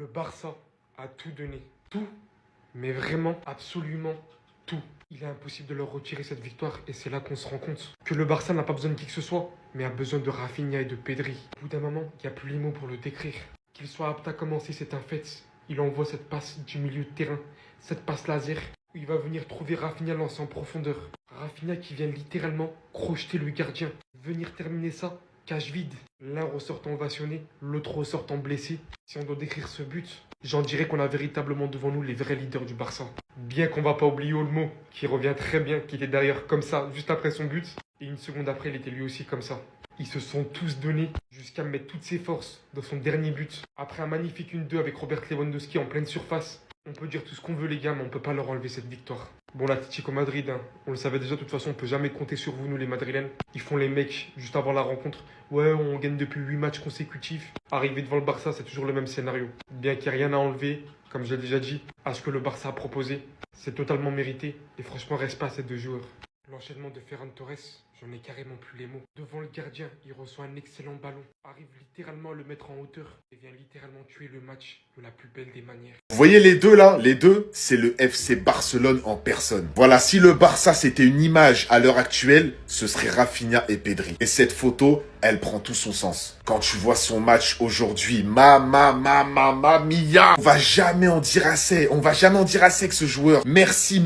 Le Barça a tout donné. Tout, mais vraiment, absolument tout. Il est impossible de leur retirer cette victoire et c'est là qu'on se rend compte que le Barça n'a pas besoin de qui que ce soit, mais a besoin de Rafinha et de Pedri. Au bout d'un moment, il n'y a plus les mots pour le décrire. Qu'il soit apte à commencer, c'est un fait. Il envoie cette passe du milieu de terrain, cette passe laser, où il va venir trouver Rafinha lancé en profondeur. Rafinha qui vient littéralement crocheter le gardien. Venir terminer ça, cage vide. L'un ressortant ovationné, l'autre ressortant blessé. Si on doit décrire ce but, j'en dirais qu'on a véritablement devant nous les vrais leaders du Barça. Bien qu'on va pas oublier Olmo, qui revient très bien, qui était derrière comme ça, juste après son but. Et une seconde après, il était lui aussi comme ça. Ils se sont tous donnés jusqu'à mettre toutes ses forces dans son dernier but. Après un magnifique 1-2 avec Robert Lewandowski en pleine surface. On peut dire tout ce qu'on veut les gars, mais on peut pas leur enlever cette victoire. Bon, l'Atlético Madrid, hein, on le savait déjà, de toute façon, on peut jamais compter sur vous, nous les Madrilènes. Ils font les mecs juste avant la rencontre. Ouais, on gagne depuis 8 matchs consécutifs. Arrivé devant le Barça, c'est toujours le même scénario. Bien qu'il n'y ait rien à enlever, comme je l'ai déjà dit, à ce que le Barça a proposé. C'est totalement mérité. Et franchement, respect à ces deux joueurs. L'enchaînement de Ferran Torres, j'en ai carrément plus les mots. Devant le gardien, il reçoit un excellent ballon. Arrive littéralement à le mettre en hauteur. Et vient littéralement tuer le match de la plus belle des manières. Vous voyez les deux là? Les deux, c'est le FC Barcelone en personne. Voilà, si le Barça c'était une image à l'heure actuelle, ce serait Rafinha et Pedri. Et cette photo, elle prend tout son sens. Quand tu vois son match aujourd'hui, mia. On va jamais en dire assez. On va jamais en dire assez que ce joueur. Merci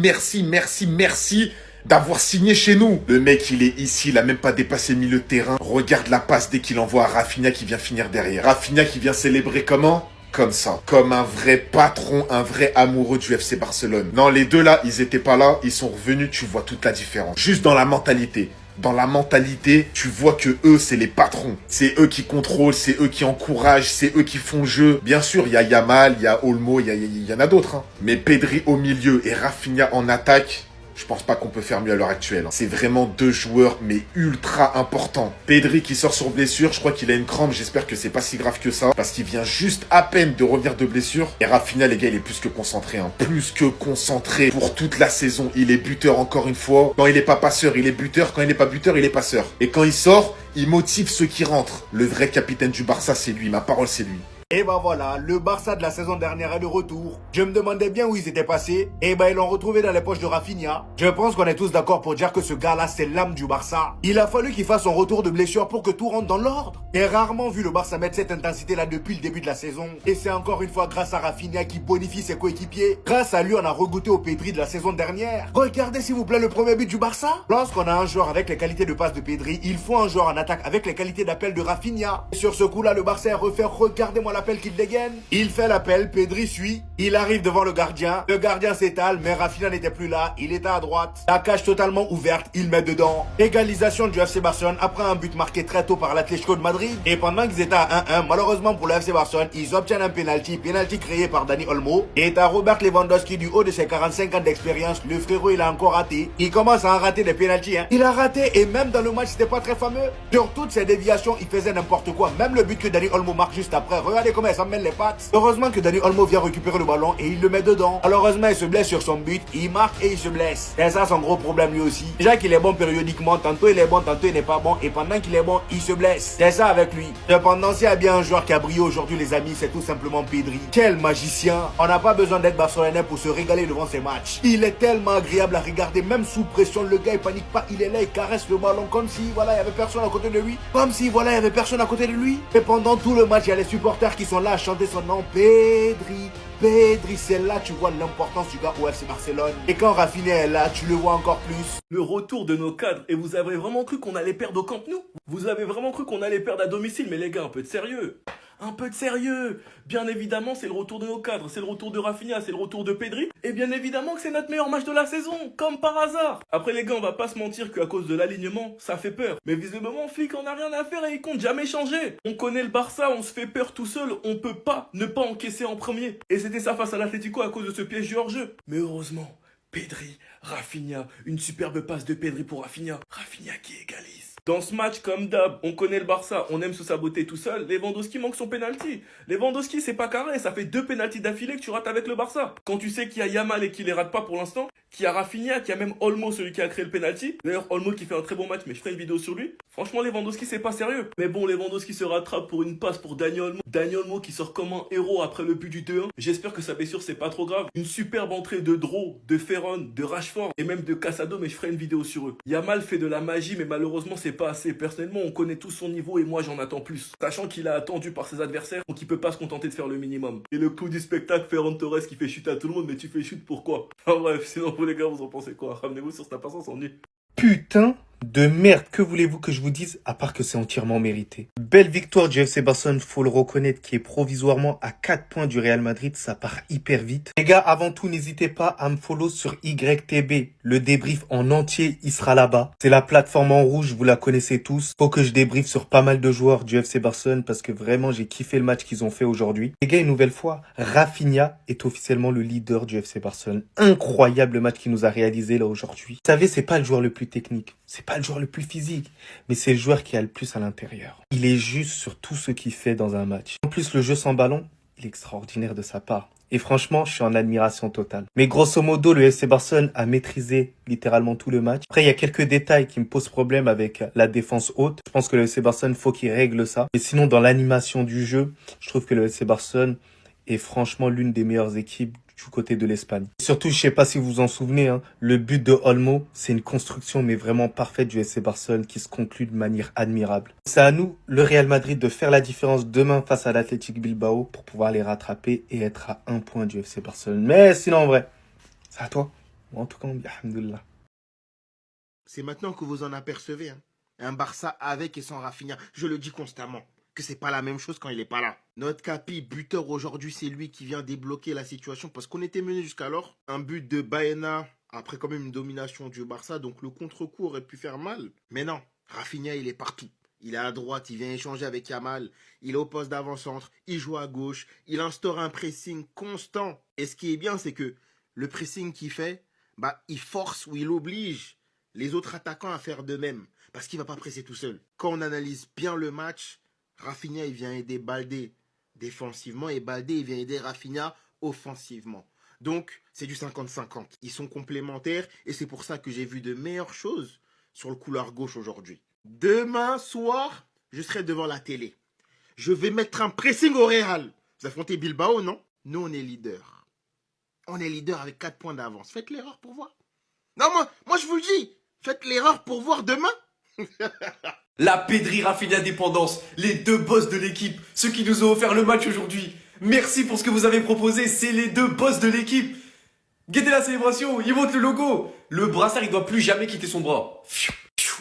d'avoir signé chez nous. Le mec, il est ici, il a même pas dépassé le milieu de terrain. Regarde la passe dès qu'il envoie à Rafinha qui vient finir derrière. Rafinha qui vient célébrer comment? Comme ça. Comme un vrai patron, un vrai amoureux du FC Barcelone. Non, les deux là, ils étaient pas là, ils sont revenus, tu vois toute la différence. Juste dans la mentalité. Dans la mentalité, tu vois que eux, c'est les patrons. C'est eux qui contrôlent, c'est eux qui encouragent, c'est eux qui font le jeu. Bien sûr, il y a Yamal, il y a Olmo, il y en a d'autres. Hein. Mais Pedri au milieu et Rafinha en attaque, je pense pas qu'on peut faire mieux à l'heure actuelle. C'est vraiment deux joueurs, mais ultra importants. Pedri qui sort sur blessure, je crois qu'il a une crampe. J'espère que c'est pas si grave que ça. Parce qu'il vient juste à peine de revenir de blessure. Et Rafinha, les gars, il est plus que concentré. Hein. Plus que concentré pour toute la saison. Il est buteur encore une fois. Quand il est pas passeur, il est buteur. Quand il est pas buteur, il est passeur. Et quand il sort, il motive ceux qui rentrent. Le vrai capitaine du Barça, c'est lui. Ma parole, c'est lui. Et bah voilà, le Barça de la saison dernière est de retour. Je me demandais bien où ils étaient passés. Et bah ils l'ont retrouvé dans les poches de Rafinha. Je pense qu'on est tous d'accord pour dire que ce gars-là, c'est l'âme du Barça. Il a fallu qu'il fasse son retour de blessure pour que tout rentre dans l'ordre. J'ai rarement vu le Barça mettre cette intensité-là depuis le début de la saison. Et c'est encore une fois grâce à Rafinha qui bonifie ses coéquipiers. Grâce à lui, on a regoûté au Pedri de la saison dernière. Regardez s'il vous plaît le premier but du Barça. Lorsqu'on a un joueur avec les qualités de passe de Pedri, il faut un joueur en attaque avec les qualités d'appel de Rafinha. Et sur ce coup-là, le Barça est refait. Regardez-moi l'appel qu'il dégaine. Il fait l'appel, Pedri suit. Il arrive devant le gardien s'étale, mais Rafinha n'était plus là. Il était à droite. La cage totalement ouverte, il met dedans. Égalisation du FC Barcelone après un but marqué très tôt par l'Atlético de Madrid. Et pendant qu'ils étaient à 1-1, malheureusement pour le FC Barcelone, ils obtiennent un penalty créé par Dani Olmo. Et à Robert Lewandowski du haut de ses 45 ans d'expérience, le frérot il a encore raté. Il commence à en rater des penalties. Il a raté et même dans le match c'était pas très fameux. Sur toutes ces déviations, il faisait n'importe quoi. Même le but que Dani Olmo marque juste après. Regardez comment ça mène les pattes. Heureusement que Dani Olmo vient récupérer le ballon et il le met dedans. Malheureusement, il se blesse sur son but. Il marque et il se blesse. C'est ça son gros problème lui aussi. Déjà qu'il est bon périodiquement, tantôt il est bon, tantôt il n'est pas bon. Et pendant qu'il est bon, il se blesse. C'est ça avec lui. Cependant, s'il y a bien un joueur qui a brillé aujourd'hui, les amis, c'est tout simplement Pedri. Quel magicien. On n'a pas besoin d'être barcelonais pour se régaler devant ces matchs. Il est tellement agréable à regarder, même sous pression. Le gars, il panique pas. Il est là, il caresse le ballon comme si, voilà, il y avait personne à côté de lui. Comme si, voilà, il y avait personne à côté de lui. Et pendant tout le match, il y a les supporters qui sont là à chanter son nom. Pedri, c'est là tu vois l'importance du gars au FC Barcelone. Et quand Rafinha est là, tu le vois encore plus. Le retour de nos cadres. Et vous avez vraiment cru qu'on allait perdre au Camp Nou? Vous avez vraiment cru qu'on allait perdre à domicile? Mais les gars, un peu de sérieux. Un peu de sérieux. Bien évidemment, c'est le retour de nos cadres, c'est le retour de Rafinha, c'est le retour de Pedri. Et bien évidemment que c'est notre meilleur match de la saison, comme par hasard. Après les gars, on va pas se mentir qu'à cause de l'alignement, ça fait peur. Mais visiblement, Flick en a rien à faire et il compte jamais changer. On connaît le Barça, on se fait peur tout seul, on peut pas ne pas encaisser en premier. Et c'était ça face à l'Atlético à cause de ce piège du hors-jeu. Mais heureusement, Pedri, Rafinha, une superbe passe de Pedri pour Rafinha. Rafinha qui égalise. Dans ce match, comme d'hab, on connaît le Barça, on aime se saboter tout seul. Lewandowski manque son penalty. Lewandowski, c'est pas carré, ça fait 2 pénaltys d'affilée que tu rates avec le Barça. Quand tu sais qu'il y a Yamal et qu'il les rate pas pour l'instant, qu'il y a Rafinha, qu'il y a même Olmo, celui qui a créé le penalty. D'ailleurs, Olmo qui fait un très bon match, mais je ferai une vidéo sur lui. Franchement, Lewandowski, c'est pas sérieux. Mais bon, Lewandowski se rattrape pour une passe pour Dani Olmo. Dani Olmo qui sort comme un héros après le but du 2-1. J'espère que sa blessure, c'est pas trop grave. Une superbe entrée de Dro, de Ferron, de Rashford et même de Casado, mais je ferai une vidéo sur eux. Yamal fait de la magie, mais malheureusement, c'est pas assez. Personnellement, on connaît tous son niveau et moi, j'en attends plus. Sachant qu'il a attendu par ses adversaires, donc il peut pas se contenter de faire le minimum. Et le clou du spectacle, Ferran Torres qui fait chuter à tout le monde, mais tu fais chute pourquoi? Enfin bref, sinon vous les gars, vous en pensez quoi? Ramenez-vous sur cette patience, on y. Putain de merde, que voulez-vous que je vous dise, à part que c'est entièrement mérité. Belle victoire du FC Barcelone, faut le reconnaître, qui est provisoirement à 4 points du Real Madrid, ça part hyper vite. Les gars, avant tout, n'hésitez pas à me follow sur YTB, le débrief en entier, il sera là-bas. C'est la plateforme en rouge, vous la connaissez tous. Faut que je débriefe sur pas mal de joueurs du FC Barcelone, parce que vraiment, j'ai kiffé le match qu'ils ont fait aujourd'hui. Les gars, une nouvelle fois, Rafinha est officiellement le leader du FC Barcelone. Incroyable match qu'il nous a réalisé là aujourd'hui. Vous savez, c'est pas le joueur le plus technique, c'est pas le joueur le plus physique, mais c'est le joueur qui a le plus à l'intérieur. Il est juste sur tout ce qu'il fait dans un match. En plus, le jeu sans ballon, il est extraordinaire de sa part. Et franchement, je suis en admiration totale. Mais grosso modo, le FC Barcelone a maîtrisé littéralement tout le match. Après, il y a quelques détails qui me posent problème avec la défense haute. Je pense que le FC Barcelone, faut qu'il règle ça. Et sinon, dans l'animation du jeu, je trouve que le FC Barcelone est franchement l'une des meilleures équipes du côté de l'Espagne. Surtout, je sais pas si vous vous en souvenez, le but de Olmo, c'est une construction mais vraiment parfaite du FC Barcelone qui se conclut de manière admirable. C'est à nous, le Real Madrid, de faire la différence demain face à l'Athletic Bilbao pour pouvoir les rattraper et être à 1 point du FC Barcelone. Mais sinon, en vrai, c'est à toi. Moi, en tout cas, alhamdoulilah. C'est maintenant que vous en apercevez. Un Barça avec et sans Rafinha. Je le dis constamment. Que c'est pas la même chose quand il est pas là. Notre capi, buteur aujourd'hui, c'est lui qui vient débloquer la situation parce qu'on était mené jusqu'alors. Un but de Baena, après quand même une domination du Barça, donc le contre-coup aurait pu faire mal. Mais non, Rafinha, il est partout. Il est à droite, il vient échanger avec Yamal, il est au poste d'avant-centre, il joue à gauche, il instaure un pressing constant. Et ce qui est bien, c'est que le pressing qu'il fait, il force ou il oblige les autres attaquants à faire de même parce qu'il ne va pas presser tout seul. Quand on analyse bien le match, Rafinha, il vient aider Baldé défensivement et Baldé, il vient aider Rafinha offensivement. Donc, c'est du 50-50. Ils sont complémentaires et c'est pour ça que j'ai vu de meilleures choses sur le couloir gauche aujourd'hui. Demain soir, je serai devant la télé. Je vais mettre un pressing au Real. Vous affrontez Bilbao, non? Nous, on est leader. On est leader avec 4 points d'avance. Faites l'erreur pour voir. Non, moi, je vous le dis. Faites l'erreur pour voir demain. La Pedri Rafinha dépendance, les deux boss de l'équipe, ceux qui nous ont offert le match aujourd'hui. Merci pour ce que vous avez proposé, c'est les deux boss de l'équipe. Guettez la célébration, ils montent le logo. Le brassard, il doit plus jamais quitter son bras.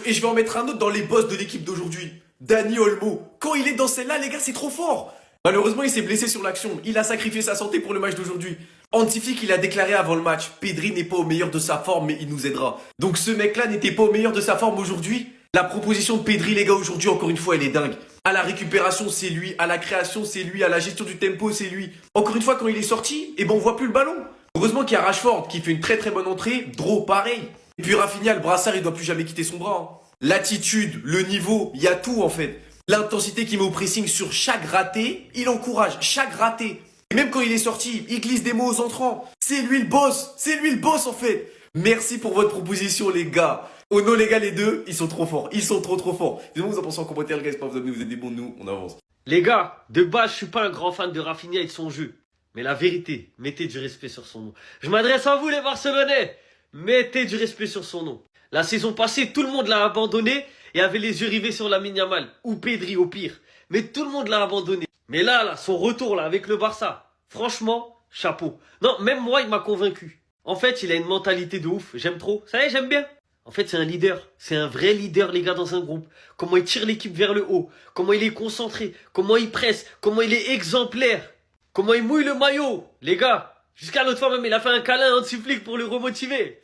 Et je vais en mettre un autre dans les boss de l'équipe d'aujourd'hui. Dani Olmo. Quand il est dans celle-là, les gars, c'est trop fort. Malheureusement, il s'est blessé sur l'action. Il a sacrifié sa santé pour le match d'aujourd'hui. Hansi Flick, il a déclaré avant le match, Pedri n'est pas au meilleur de sa forme, mais il nous aidera. Donc ce mec-là n'était pas au meilleur de sa forme aujourd'hui. La proposition de Pedri, les gars, aujourd'hui, encore une fois, elle est dingue. À la récupération, c'est lui. À la création, c'est lui. À la gestion du tempo, c'est lui. Encore une fois, quand il est sorti, on voit plus le ballon. Heureusement qu'il y a Rashford qui fait une très très bonne entrée. Dro, pareil. Et puis Rafinha, le brassard, il doit plus jamais quitter son bras. L'attitude, le niveau, il y a tout en fait. L'intensité qu'il met au pressing sur chaque raté, il encourage chaque raté. Et même quand il est sorti, il glisse des mots aux entrants. C'est lui le boss. C'est lui le boss en fait. Merci pour votre proposition, les gars. Oh non, les gars, les deux, ils sont trop forts. Ils sont trop forts. Dis-moi, vous en pensez en commentaire, les gars. C'est pas vous abonner, vous êtes des bons de nous. On avance. Les gars, de base, je suis pas un grand fan de Rafinha et de son jeu. Mais la vérité, mettez du respect sur son nom. Je m'adresse à vous, les Barcelonais. Mettez du respect sur son nom. La saison passée, tout le monde l'a abandonné et avait les yeux rivés sur Lamine Yamal. Ou Pedri, au pire. Mais tout le monde l'a abandonné. Mais là, son retour, là, avec le Barça. Franchement, chapeau. Non, même moi, il m'a convaincu. En fait, il a une mentalité de ouf. J'aime trop. Ça y est, j'aime bien. En fait, c'est un leader. C'est un vrai leader, les gars, dans un groupe. Comment il tire l'équipe vers le haut. Comment il est concentré. Comment il presse. Comment il est exemplaire. Comment il mouille le maillot. Les gars, jusqu'à l'autre fois même, il a fait un câlin à Hansi Flick pour le remotiver.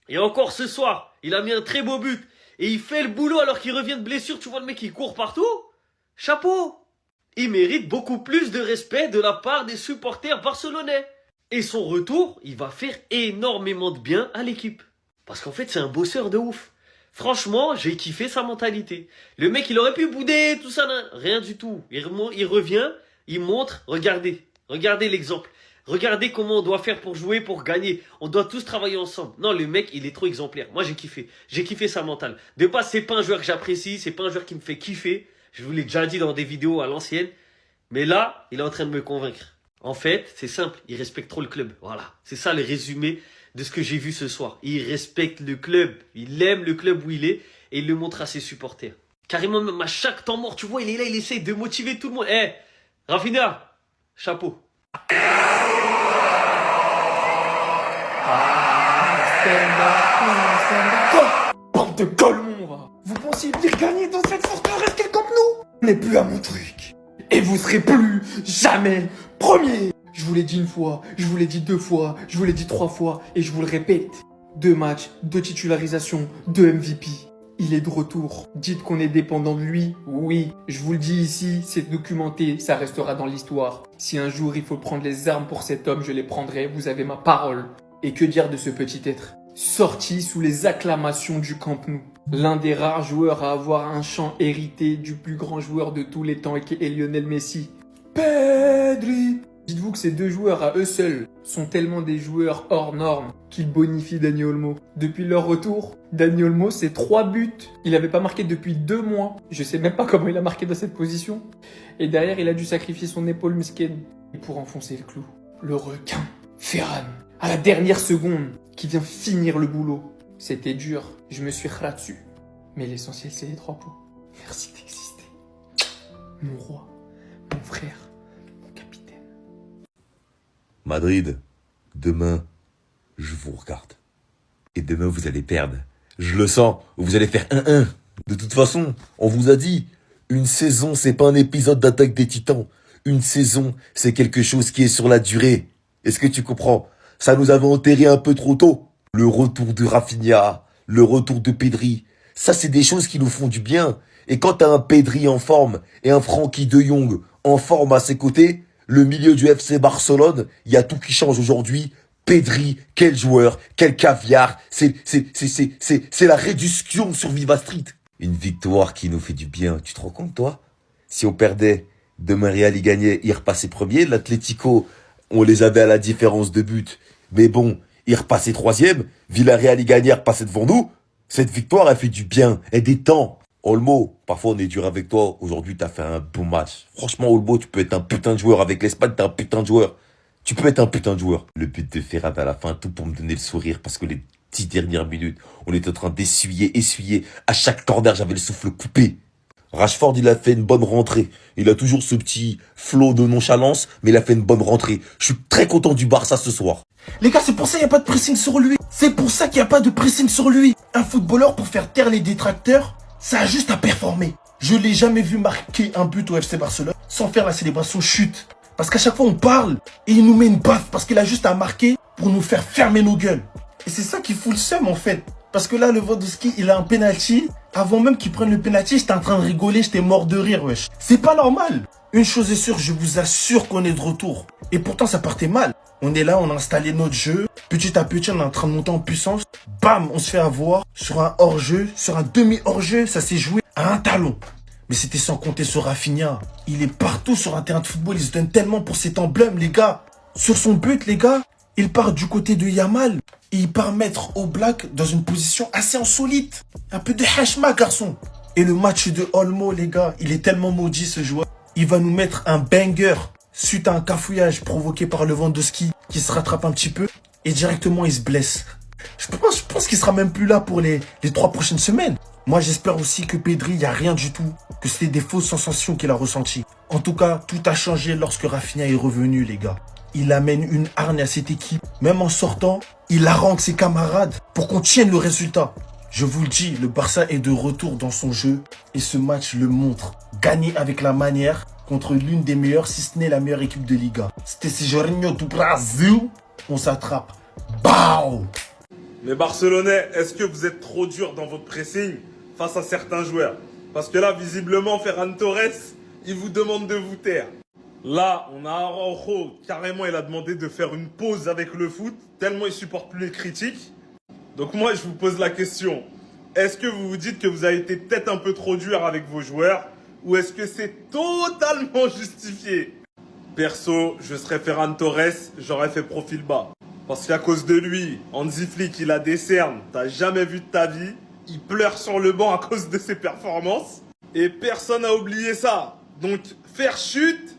Et encore ce soir, il a mis un très beau but. Et il fait le boulot alors qu'il revient de blessure. Tu vois le mec, il court partout. Chapeau. Il mérite beaucoup plus de respect de la part des supporters barcelonais. Et son retour, il va faire énormément de bien à l'équipe. Parce qu'en fait, c'est un bosseur de ouf. Franchement, j'ai kiffé sa mentalité. Le mec, il aurait pu bouder, tout ça, rien du tout. Il revient, il montre, regardez. Regardez l'exemple. Regardez comment on doit faire pour jouer, pour gagner. On doit tous travailler ensemble. Non, le mec, il est trop exemplaire. Moi, j'ai kiffé. J'ai kiffé sa mentale. De base, c'est pas un joueur que j'apprécie. C'est pas un joueur qui me fait kiffer. Je vous l'ai déjà dit dans des vidéos à l'ancienne. Mais là, il est en train de me convaincre. En fait, c'est simple. Il respecte trop le club. Voilà. C'est ça le résumé de ce que j'ai vu ce soir. Il respecte le club. Il aime le club où il est. Et il le montre à ses supporters. Carrément, même à chaque temps mort, tu vois, il est là, il essaye de motiver tout le monde. Eh, Rafinha, chapeau. Bande de golemons, va. Vous pensiez bien gagner dans cette forteresse qu'elle Camp Nou? On n'est plus à mon truc. Et vous serez plus jamais premier. Je vous l'ai dit une fois, je vous l'ai dit 2 fois, je vous l'ai dit 3 fois, et je vous le répète. 2 matchs, 2 titularisations, 2 MVP. Il est de retour. Dites qu'on est dépendant de lui. Oui, je vous le dis ici, c'est documenté, ça restera dans l'histoire. Si un jour il faut prendre les armes pour cet homme, je les prendrai, vous avez ma parole. Et que dire de ce petit être? Sorti sous les acclamations du Camp Nou. L'un des rares joueurs à avoir un chant hérité du plus grand joueur de tous les temps qui est Lionel Messi. Pedri! Dites-vous que ces 2 joueurs à eux seuls sont tellement des joueurs hors normes qu'ils bonifient Dani Olmo. Depuis leur retour, Dani Olmo, c'est 3 buts. Il n'avait pas marqué depuis 2 mois. Je sais même pas comment il a marqué dans cette position. Et derrière, il a dû sacrifier son épaule musquée pour enfoncer le clou. Le requin, Ferran, à la dernière seconde, qui vient finir le boulot. C'était dur, je me suis raté dessus. Mais l'essentiel, c'est les 3 points. Merci d'exister. Mon roi, mon frère. Madrid, demain, je vous regarde. Et demain, vous allez perdre. Je le sens, vous allez faire 1-1. De toute façon, on vous a dit, une saison, c'est pas un épisode d'Attaque des Titans. Une saison, c'est quelque chose qui est sur la durée. Est-ce que tu comprends? Ça nous avait enterré un peu trop tôt. Le retour de Rafinha, le retour de Pedri, ça, c'est des choses qui nous font du bien. Et quand t'as un Pedri en forme et un Frenkie de Jong en forme à ses côtés, le milieu du FC Barcelone, il y a tout qui change aujourd'hui. Pedri, quel joueur, quel caviar. C'est la réduction sur Viva Street. Une victoire qui nous fait du bien. Tu te rends compte, toi? Si on perdait, demain Real y gagnait, il repassait premier. L'Atlético, on les avait à la différence de but. Mais bon, il repassait 3e. Villarreal y gagnait, repassait devant nous. Cette victoire, elle fait du bien. Elle détend. Olmo, parfois on est dur avec toi. Aujourd'hui, t'as fait un bon match. Franchement, Olmo, tu peux être un putain de joueur. Avec l'Espagne, t'es un putain de joueur. Tu peux être un putain de joueur. Le but de Ferran à la fin, tout pour me donner le sourire. Parce que les 10 dernières minutes, on était en train d'essuyer. À chaque corner, j'avais le souffle coupé. Rashford, il a fait une bonne rentrée. Il a toujours ce petit flot de nonchalance, mais il a fait une bonne rentrée. Je suis très content du Barça ce soir. Les gars, c'est pour ça qu'il n'y a pas de pressing sur lui. C'est pour ça qu'il n'y a pas de pressing sur lui. Un footballeur, pour faire taire les détracteurs, ça a juste à performer. Je l'ai jamais vu marquer un but au FC Barcelone sans faire la célébration chute. Parce qu'à chaque fois on parle et il nous met une baffe parce qu'il a juste à marquer pour nous faire fermer nos gueules. Et c'est ça qui fout le seum en fait. Parce que là, le Lewandowski, il a un penalty. Avant même qu'il prenne le penalty, j'étais en train de rigoler, j'étais mort de rire, wesh. C'est pas normal. Une chose est sûre, je vous assure qu'on est de retour. Et pourtant, ça partait mal. On est là, on a installé notre jeu. Petit à petit, on est en train de monter en puissance. Bam, on se fait avoir sur un hors-jeu, sur un demi-hors-jeu. Ça s'est joué à un talon. Mais c'était sans compter sur Rafinha. Il est partout sur un terrain de football. Il se donne tellement pour cet emblème, les gars. Sur son but, les gars, il part du côté de Yamal. Et il part mettre Oblak dans une position assez insolite. Un peu de hashma, garçon. Et le match de Olmo, les gars, il est tellement maudit, ce joueur. Il va nous mettre un banger suite à un cafouillage provoqué par Lewandowski qui se rattrape un petit peu. Et directement, il se blesse. Je pense qu'il sera même plus là pour les 3 prochaines semaines. Moi, j'espère aussi que Pedri, il n'y a rien du tout. Que c'était des fausses sensations qu'il a ressenties. En tout cas, tout a changé lorsque Rafinha est revenu, les gars. Il amène une hargne à cette équipe. Même en sortant, il harangue ses camarades pour qu'on tienne le résultat. Je vous le dis, le Barça est de retour dans son jeu. Et ce match le montre. Gagner avec la manière contre l'une des meilleures, si ce n'est la meilleure équipe de Liga. C'était Jorginho du Brasil. On s'attrape. Bao! Mais Barcelonais, est-ce que vous êtes trop dur dans votre pressing face à certains joueurs? Parce que là, visiblement, Ferran Torres, il vous demande de vous taire. Là, on a Araujo, carrément, il a demandé de faire une pause avec le foot, tellement il supporte plus les critiques. Donc moi, je vous pose la question. Est-ce que vous vous dites que vous avez été peut-être un peu trop dur avec vos joueurs ou est-ce que c'est totalement justifié? Perso, je serais Ferran Torres, j'aurais fait profil bas. Parce qu'à cause de lui, Hansi Flick, il a des cernes, t'as jamais vu de ta vie. Il pleure sur le banc à cause de ses performances. Et personne n'a oublié ça. Donc, faire chute,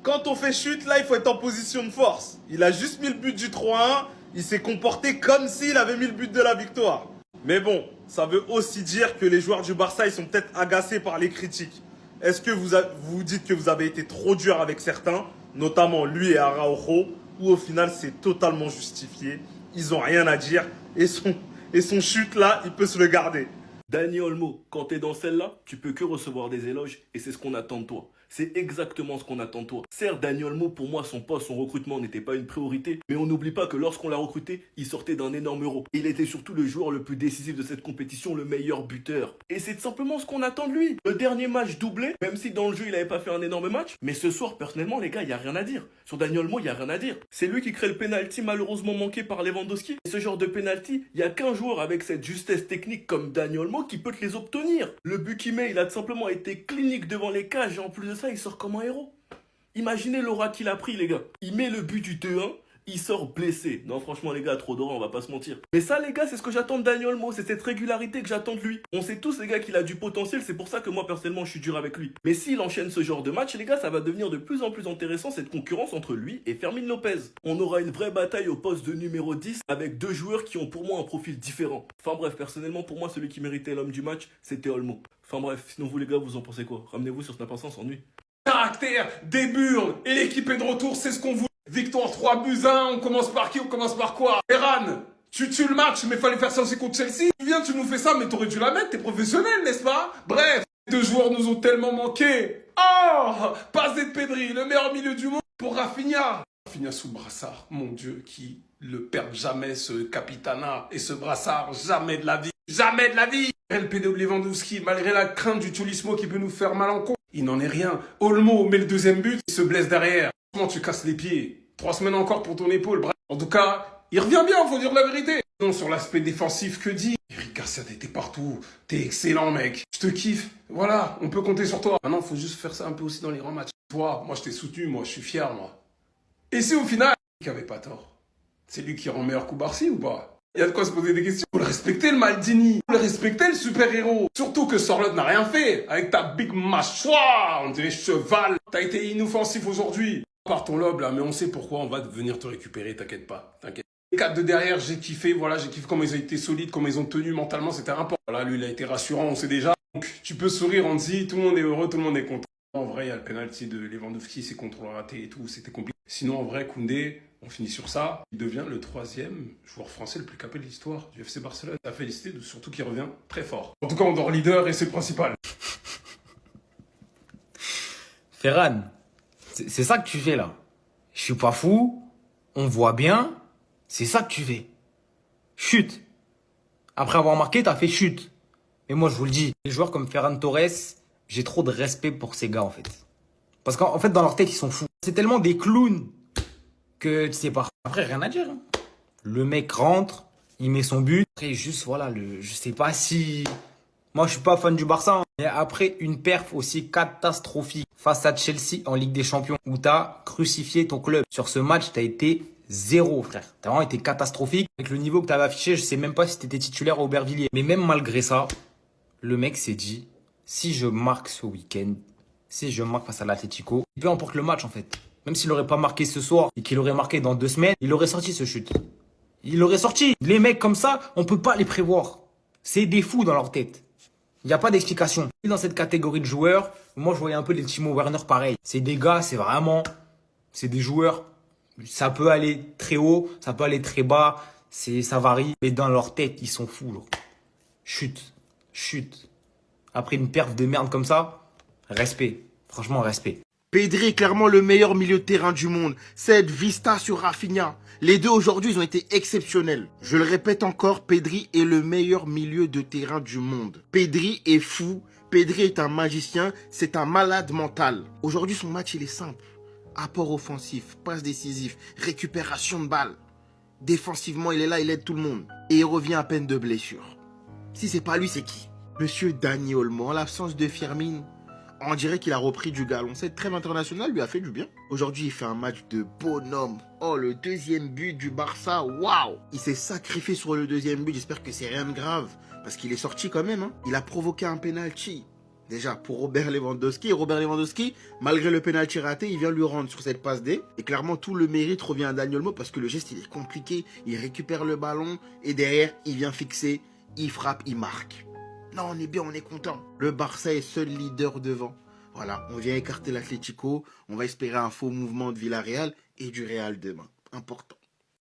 quand on fait chute, là, il faut être en position de force. Il a juste mis le but du 3-1, il s'est comporté comme s'il avait mis le but de la victoire. Mais bon, ça veut aussi dire que les joueurs du Barça, ils sont peut-être agacés par les critiques. Est-ce que vous vous dites que vous avez été trop dur avec certains, notamment lui et Araujo, ou au final c'est totalement justifié, ils ont rien à dire, et son chute là, il peut se le garder. Dani Olmo, quand t'es dans celle-là, tu peux que recevoir des éloges et c'est ce qu'on attend de toi. C'est exactement ce qu'on attend de toi. Certes, Dani Olmo, pour moi, son poste, son recrutement n'était pas une priorité, mais on n'oublie pas que lorsqu'on l'a recruté, il sortait d'un énorme euro. Et il était surtout le joueur le plus décisif de cette compétition, le meilleur buteur. Et c'est simplement ce qu'on attend de lui. Le dernier match doublé, même si dans le jeu, il n'avait pas fait un énorme match, mais ce soir, personnellement, les gars, il n'y a rien à dire. Sur Dani Olmo, il n'y a rien à dire. C'est lui qui crée le penalty malheureusement manqué par Lewandowski. Et ce genre de penalty, il n'y a qu'un joueur avec cette justesse technique comme Dani Olmo qui peut te les obtenir. Le but qu'il met, il a tout simplement été clinique devant les cages et en plus de ça, il sort comme un héros. Imaginez l'aura qu'il a pris, les gars. Il met le but du 2-1, il sort blessé. Non, franchement, les gars, trop d'aura, on va pas se mentir. Mais ça, les gars, c'est ce que j'attends de Dani Olmo. C'est cette régularité que j'attends de lui. On sait tous, les gars, qu'il a du potentiel. C'est pour ça que moi, personnellement, je suis dur avec lui. Mais s'il enchaîne ce genre de match, les gars, ça va devenir de plus en plus intéressant, cette concurrence entre lui et Fermin Lopez. On aura une vraie bataille au poste de numéro 10 avec deux joueurs qui ont pour moi un profil différent. Enfin bref, personnellement, pour moi, celui qui méritait l'homme du match, c'était Olmo. Enfin bref, sinon vous, les gars, vous en pensez quoi? Ramenez-vous sur Snap Instant, s'ennuie. Caractère, des burnes, et l'équipe est de retour, c'est ce qu'on voulait. Victoire 3-1, on commence par qui, on commence par quoi? Ferran, tu tues le match, mais fallait faire ça aussi contre Chelsea. Tu viens, tu nous fais ça, mais t'aurais dû la mettre, t'es professionnel, n'est-ce pas? Bref, les deux joueurs nous ont tellement manqué. Oh, passe de Pedri, le meilleur milieu du monde pour Rafinha. Rafinha sous brassard, mon Dieu, qui le perd jamais, ce capitana, et ce brassard, jamais de la vie. Jamais de la vie! Le PD de Lewandowski, malgré la crainte du Tulismo qui peut nous faire mal en compte, il n'en est rien. Olmo met le deuxième but, il se blesse derrière. Comment tu casses les pieds? 3 semaines encore pour ton épaule, bref. En tout cas, il revient bien, faut dire la vérité. Non, sur l'aspect défensif, que dit? Eric Garcia, t'es partout. T'es excellent, mec. Je te kiffe. Voilà, on peut compter sur toi. Maintenant, faut juste faire ça un peu aussi dans les grands matchs. Toi, moi, je t'ai soutenu, moi, je suis fier, moi. Et si au final, il avait pas tort. C'est lui qui rend meilleur coup Barcy ou pas? Il y a de quoi se poser des questions. Faut le respecter, le Maldini. Faut le respecter, le super-héros. Surtout que Sorloth n'a rien fait. Avec ta big mâchoire, on dirait cheval. T'as été inoffensif aujourd'hui. Par ton lobe, là, mais on sait pourquoi on va venir te récupérer, t'inquiète pas. T'inquiète. Les 4 de derrière, j'ai kiffé, voilà, j'ai kiffé comment ils ont été solides, comment ils ont tenu mentalement, c'était important. Voilà, lui, il a été rassurant, on sait déjà. Donc, tu peux sourire, on te dit, tout le monde est heureux, tout le monde est content. En vrai, il y a le penalty de Lewandowski, ses contrôles ratés et tout, c'était compliqué. Sinon, en vrai, Koundé, on finit sur ça. Il devient le 3e joueur français le plus capé de l'histoire du FC Barcelone. À féliciter, surtout qu'il revient très fort. En tout cas, on dort leader et c'est le principal. Ferran, c'est ça que tu fais là. Je suis pas fou, on voit bien, c'est ça que tu fais. Chute. Après avoir marqué, t'as fait chute. Mais moi, je vous le dis, les joueurs comme Ferran Torres, j'ai trop de respect pour ces gars en fait. Parce qu'en fait, dans leur tête, ils sont fous. C'est tellement des clowns que tu sais pas. Après, rien à dire. Hein. Le mec rentre, il met son but. Après, juste, voilà, je sais pas si... Moi, je suis pas fan du Barça. Hein. Mais après, une perf aussi catastrophique face à Chelsea en Ligue des Champions, où t'as crucifié ton club. Sur ce match, t'as été 0, frère. T'as vraiment été catastrophique. Avec le niveau que t'avais affiché, je sais même pas si t'étais titulaire à Aubervilliers. Mais même malgré ça, le mec s'est dit, si je marque ce week-end, si je marque face à l'Atlético, peu importe le match en fait. Même s'il n'aurait pas marqué ce soir et qu'il aurait marqué dans 2 semaines, il aurait sorti ce chute. Il aurait sorti. Les mecs comme ça, on peut pas les prévoir. C'est des fous dans leur tête. Il n'y a pas d'explication. Dans cette catégorie de joueurs, moi je voyais un peu les Timo Werner pareil. C'est des gars, c'est vraiment... C'est des joueurs. Ça peut aller très haut, ça peut aller très bas. Ça varie. Mais dans leur tête, ils sont fous. Là. Chute. Chute. Après une perf de merde comme ça, respect. Franchement, respect. Pedri est clairement le meilleur milieu de terrain du monde. Cette vista sur Rafinha. Les deux aujourd'hui, ils ont été exceptionnels. Je le répète encore, Pedri est le meilleur milieu de terrain du monde. Pedri est fou. Pedri est un magicien. C'est un malade mental. Aujourd'hui, son match, il est simple. Apport offensif, passe décisif, récupération de balles. Défensivement, il est là, il aide tout le monde. Et il revient à peine de blessure. Si c'est pas lui, c'est qui? Monsieur Dani Olmo, en l'absence de Firmine, on dirait qu'il a repris du galon. Cette trêve internationale lui a fait du bien. Aujourd'hui, il fait un match de bonhomme. Oh, le deuxième but du Barça, waouh! Il s'est sacrifié sur le deuxième but, j'espère que c'est rien de grave. Parce qu'il est sorti quand même, hein. Il a provoqué un penalty. Déjà, pour Robert Lewandowski. Et Robert Lewandowski, malgré le penalty raté, il vient lui rendre sur cette passe D. Et clairement, tout le mérite revient à Dani Olmo parce que le geste, il est compliqué. Il récupère le ballon et derrière, il vient fixer, il frappe, il marque. Non, on est bien, on est content. Le Barça est seul leader devant. Voilà, on vient écarter l'Atlético. On va espérer un faux mouvement de Villarreal et du Real demain. Important.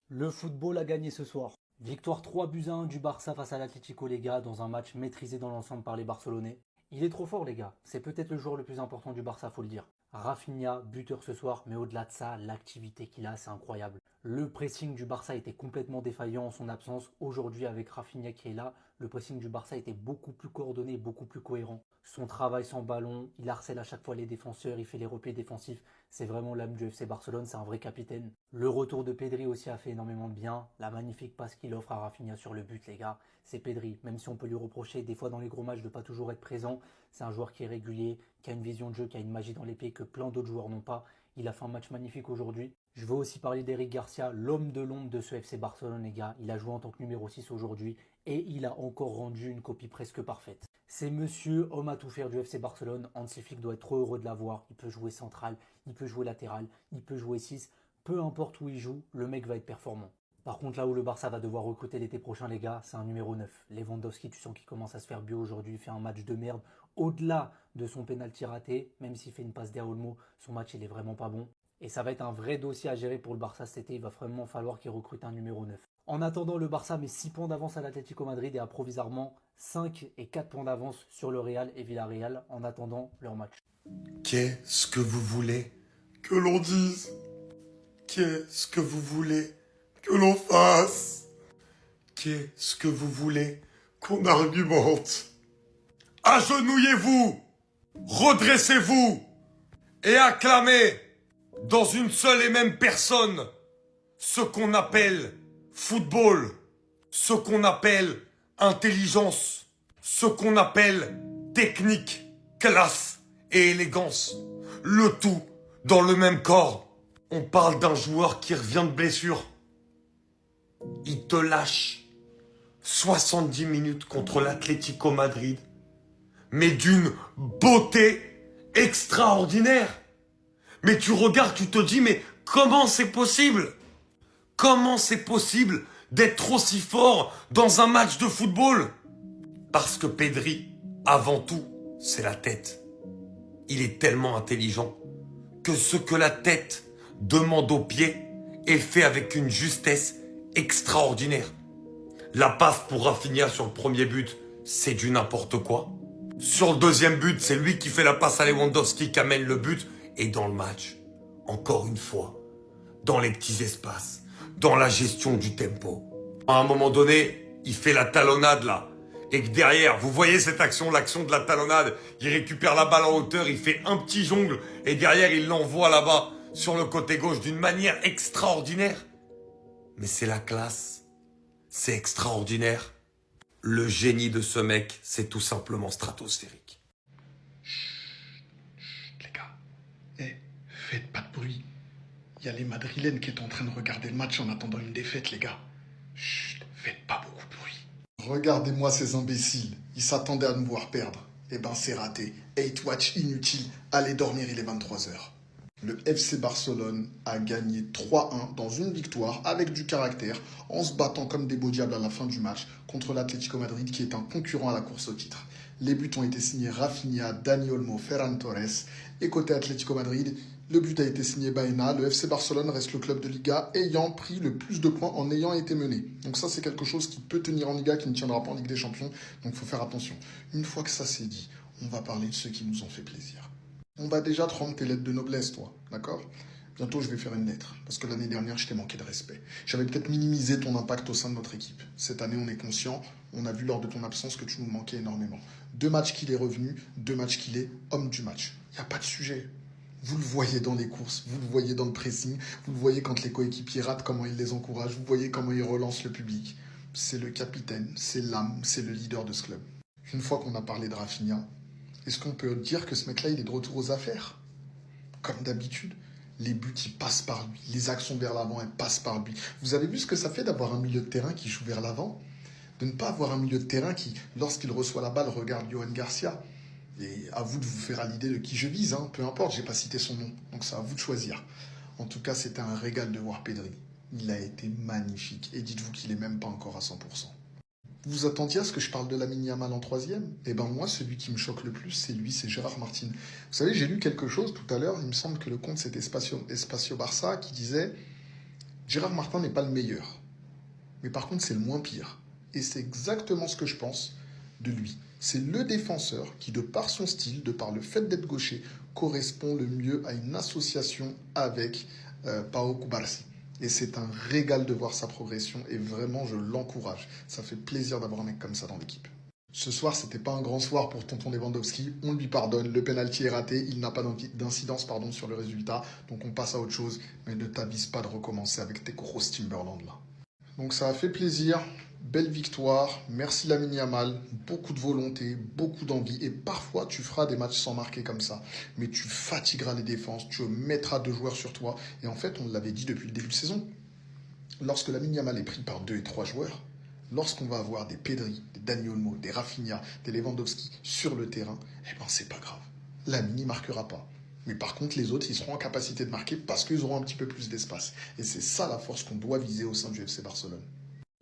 Le football a gagné ce soir. Victoire 3-1 du Barça face à l'Atlético, les gars, dans un match maîtrisé dans l'ensemble par les Barcelonais. Il est trop fort, les gars. C'est peut-être le joueur le plus important du Barça, faut le dire. Rafinha, buteur ce soir, mais au-delà de ça, l'activité qu'il a, c'est incroyable. Le pressing du Barça était complètement défaillant en son absence. Aujourd'hui, avec Rafinha qui est là, le pressing du Barça était beaucoup plus coordonné, beaucoup plus cohérent. Son travail sans ballon, il harcèle à chaque fois les défenseurs, il fait les replis défensifs. C'est vraiment l'âme du FC Barcelone, c'est un vrai capitaine. Le retour de Pedri aussi a fait énormément de bien. La magnifique passe qu'il offre à Rafinha sur le but, les gars, c'est Pedri. Même si on peut lui reprocher des fois dans les gros matchs de pas toujours être présent, c'est un joueur qui est régulier, qui a une vision de jeu, qui a une magie dans les pieds que plein d'autres joueurs n'ont pas. Il a fait un match magnifique aujourd'hui. Je veux aussi parler d'Eric Garcia, l'homme de l'ombre de ce FC Barcelone, les gars. Il a joué en tant que numéro 6 aujourd'hui et il a encore rendu une copie presque parfaite. C'est monsieur, homme à tout faire du FC Barcelone. Hansi Flick doit être trop heureux de l'avoir. Il peut jouer central, il peut jouer latéral, il peut jouer 6. Peu importe où il joue, le mec va être performant. Par contre, là où le Barça va devoir recruter l'été prochain, les gars, c'est un numéro 9. Lewandowski, tu sens qu'il commence à se faire bio aujourd'hui. Il fait un match de merde. Au-delà de son pénalty raté, même s'il fait une passe à Olmo, son match, il est vraiment pas bon. Et ça va être un vrai dossier à gérer pour le Barça cet été. Il va vraiment falloir qu'il recrute un numéro 9. En attendant, le Barça met 6 points d'avance à l'Atlético Madrid et a provisoirement 5 et 4 points d'avance sur le Real et Villarreal en attendant leur match. Qu'est-ce que vous voulez que l'on dise? Qu'est-ce que vous voulez que l'on fasse? Qu'est-ce que vous voulez qu'on argumente? Agenouillez-vous, redressez-vous et acclamez dans une seule et même personne ce qu'on appelle football, ce qu'on appelle intelligence, ce qu'on appelle technique, classe et élégance. Le tout dans le même corps. On parle d'un joueur qui revient de blessure. Il te lâche 70 minutes contre l'Atlético Madrid, mais d'une beauté extraordinaire. Mais tu regardes, tu te dis, mais comment c'est possible? Comment c'est possible d'être aussi fort dans un match de football? Parce que Pedri, avant tout, c'est la tête. Il est tellement intelligent que ce que la tête demande au pied est fait avec une justesse extraordinaire. La passe pour Rafinha sur le premier but, c'est du n'importe quoi. Sur le deuxième but, c'est lui qui fait la passe à Lewandowski qui amène le but. Et dans le match, encore une fois, dans les petits espaces, dans la gestion du tempo. À un moment donné, il fait la talonnade là. Et que derrière, vous voyez cette action, l'action de la talonnade, il récupère la balle en hauteur, il fait un petit jongle et derrière il l'envoie là-bas sur le côté gauche d'une manière extraordinaire. Mais c'est la classe, c'est extraordinaire. Le génie de ce mec, c'est tout simplement stratosphérique. Les gars, faites pas de bruit. Il y a les Madrilènes qui est en train de regarder le match en attendant une défaite, les gars. Chut, faites pas beaucoup de bruit. Regardez-moi ces imbéciles. Ils s'attendaient à nous voir perdre. Eh ben, c'est raté. Hate watch inutile. Allez dormir, il est 23h. Le FC Barcelone a gagné 3-1 dans une victoire avec du caractère en se battant comme des beaux diables à la fin du match contre l'Atlético Madrid qui est un concurrent à la course au titre. Les buts ont été signés Rafinha, Dani Olmo, Ferran Torres. Et côté Atlético Madrid, le but a été signé Baena. Le FC Barcelone reste le club de Liga ayant pris le plus de points en ayant été mené. Donc ça, c'est quelque chose qui peut tenir en Liga, qui ne tiendra pas en Ligue des Champions. Donc il faut faire attention. Une fois que ça c'est dit, on va parler de ceux qui nous ont fait plaisir. On va déjà te rendre tes lettres de noblesse, toi, d'accord? Bientôt, je vais faire une lettre, parce que l'année dernière, je t'ai manqué de respect. J'avais peut-être minimisé ton impact au sein de notre équipe. Cette année, on est conscient, on a vu lors de ton absence que tu nous manquais énormément. 2 matchs qu'il est revenu, 2 matchs qu'il est homme du match. Il n'y a pas de sujet. Vous le voyez dans les courses, vous le voyez dans le pressing, vous le voyez quand les coéquipiers ratent, comment il les encourage, vous voyez comment il relance le public. c'est le capitaine, c'est l'âme, c'est le leader de ce club. Une fois qu'on a parlé de Rafinha, est-ce qu'on peut dire que ce mec-là, il est de retour aux affaires? Comme d'habitude, les buts, ils passent par lui. Les actions vers l'avant, elles passent par lui. Vous avez vu ce que ça fait d'avoir un milieu de terrain qui joue vers l'avant? De ne pas avoir un milieu de terrain qui, lorsqu'il reçoit la balle, regarde Johan Garcia. Et à vous de vous faire à l'idée de qui je vise, hein. Peu importe, j'ai pas cité son nom. Donc c'est à vous de choisir. En tout cas, c'était un régal de voir Pedri. Il a été magnifique. Et dites-vous qu'il est même pas encore à 100%. Vous attendiez à ce que je parle de Lamine Yamal en troisième? Eh ben moi, celui qui me choque le plus, c'est lui, c'est Gérard Martin. Vous savez, j'ai lu quelque chose tout à l'heure, il me semble que le compte c'était Espacio Barça, qui disait « Gérard Martin n'est pas le meilleur, mais par contre c'est le moins pire ». Et c'est exactement ce que je pense de lui. C'est le défenseur qui, de par son style, de par le fait d'être gaucher, correspond le mieux à une association avec Pau Cubarsí. Et c'est un régal de voir sa progression et vraiment, je l'encourage. Ça fait plaisir d'avoir un mec comme ça dans l'équipe. Ce soir, c'était pas un grand soir pour tonton Lewandowski. On lui pardonne, le penalty est raté, il n'a pas d'incidence sur le résultat. Donc on passe à autre chose, mais ne t'avise pas de recommencer avec tes grosses Timberland là. Donc ça a fait plaisir, belle victoire, merci Lamine Yamal, beaucoup de volonté, beaucoup d'envie. Et parfois, tu feras des matchs sans marquer comme ça. Mais tu fatigueras les défenses, tu mettras 2 joueurs sur toi. Et en fait, on l'avait dit depuis le début de saison. Lorsque Lamine Yamal est pris par 2 et 3 joueurs, lorsqu'on va avoir des Pedri, des Dani Olmo, des Rafinha, des Lewandowski sur le terrain, eh ben c'est pas grave. Lamine n'y marquera pas. Mais par contre, les autres, ils seront en capacité de marquer parce qu'ils auront un petit peu plus d'espace. Et c'est ça la force qu'on doit viser au sein du FC Barcelone.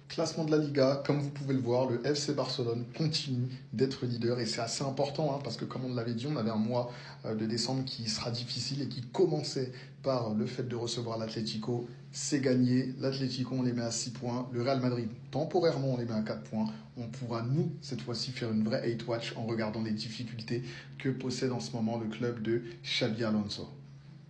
Classement de la Liga, comme vous pouvez le voir, le FC Barcelone continue d'être leader et c'est assez important parce que comme on l'avait dit, on avait un mois de décembre qui sera difficile et qui commençait par le fait de recevoir l'Atlético. C'est gagné, l'Atlético on les met à 6 points, le Real Madrid temporairement on les met à 4 points. On pourra nous cette fois-ci faire une vraie hate watch en regardant les difficultés que possède en ce moment le club de Xabi Alonso.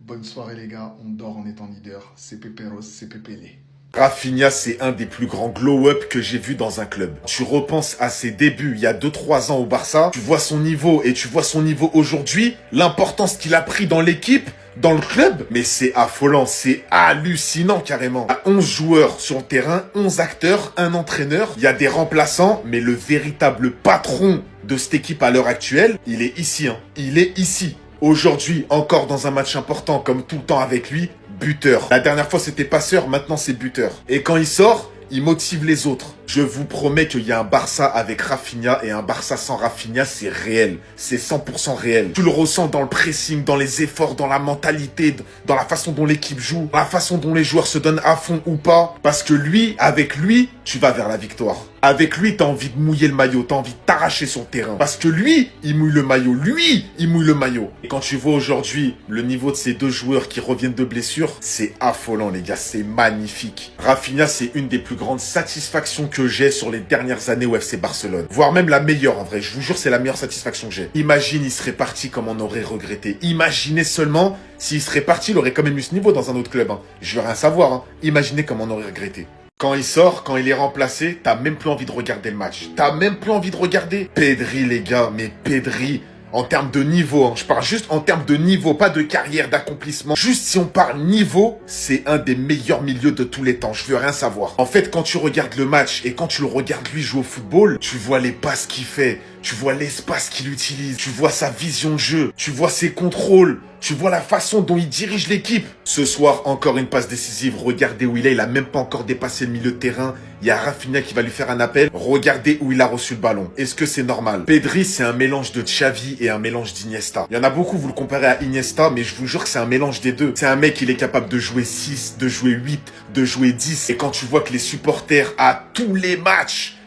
Bonne soirée les gars, on dort en étant leader, c'est Peperos, c'est Pepele. Rafinha, c'est un des plus grands glow-up que j'ai vu dans un club. Tu repenses à ses débuts il y a 2-3 ans au Barça, tu vois son niveau et tu vois son niveau aujourd'hui, l'importance qu'il a pris dans l'équipe, dans le club, mais c'est affolant, c'est hallucinant carrément. Il y a 11 joueurs sur le terrain, 11 acteurs, un entraîneur, il y a des remplaçants, mais le véritable patron de cette équipe à l'heure actuelle, il est ici, il est ici. Aujourd'hui, encore dans un match important, comme tout le temps avec lui, buteur. La dernière fois, c'était passeur, maintenant c'est buteur. Et quand il sort, il motive les autres. Je vous promets qu'il y a un Barça avec Rafinha et un Barça sans Rafinha, c'est réel. C'est 100% réel. Tu le ressens dans le pressing, dans les efforts, dans la mentalité, dans la façon dont l'équipe joue, dans la façon dont les joueurs se donnent à fond ou pas. Parce que lui, avec lui, tu vas vers la victoire. Avec lui, t'as envie de mouiller le maillot, t'as envie de t'arracher sur le terrain. Parce que lui, il mouille le maillot. Lui, il mouille le maillot. Et quand tu vois aujourd'hui le niveau de ces 2 joueurs qui reviennent de blessure, c'est affolant les gars, c'est magnifique. Rafinha, c'est une des plus grandes satisfactions que j'ai sur les dernières années au FC Barcelone. Voire même la meilleure en vrai, je vous jure c'est la meilleure satisfaction que j'ai. Imagine, il serait parti comme on aurait regretté. Imaginez seulement, s'il serait parti, il aurait quand même eu ce niveau dans un autre club. Je veux rien savoir, Imaginez comme on aurait regretté. Quand il sort, quand il est remplacé, t'as même plus envie de regarder le match. T'as même plus envie de regarder. Pedri, les gars, mais Pedri, en termes de niveau, je parle juste en termes de niveau, pas de carrière, d'accomplissement. Juste si on parle niveau, c'est un des meilleurs milieux de tous les temps. Je veux rien savoir. En fait, quand tu regardes le match et quand tu le regardes lui jouer au football, tu vois les passes qu'il fait, tu vois l'espace qu'il utilise, tu vois sa vision de jeu, tu vois ses contrôles, tu vois la façon dont il dirige l'équipe. Ce soir, encore une passe décisive. Regardez où il est. Il a même pas encore dépassé le milieu de terrain. Il y a Rafinha qui va lui faire un appel. Regardez où il a reçu le ballon. Est-ce que c'est normal? Pedri, c'est un mélange de Xavi et un mélange d'Iniesta. Il y en a beaucoup, vous le comparez à Iniesta, mais je vous jure que c'est un mélange des deux. C'est un mec, il est capable de jouer 6, de jouer 8, de jouer 10. Et quand tu vois que les supporters, à tous les matchs,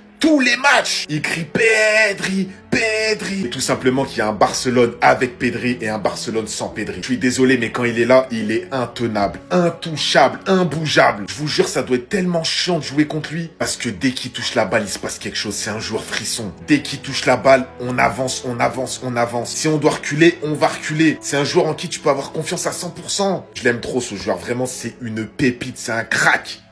ils crient Pedri, Pedri. Et tout simplement qu'il y a un Barcelone avec Pedri et un Barcelone sans Pedri. Je suis désolé, mais quand il est là, il est intenable, intouchable, imbougeable. Je vous jure, ça doit être tellement chiant de jouer contre lui. Parce que dès qu'il touche la balle, il se passe quelque chose. C'est un joueur frisson. Dès qu'il touche la balle, on avance, on avance, on avance. Si on doit reculer, on va reculer. C'est un joueur en qui tu peux avoir confiance à 100%. Je l'aime trop, ce joueur. Vraiment, c'est une pépite. C'est un crack.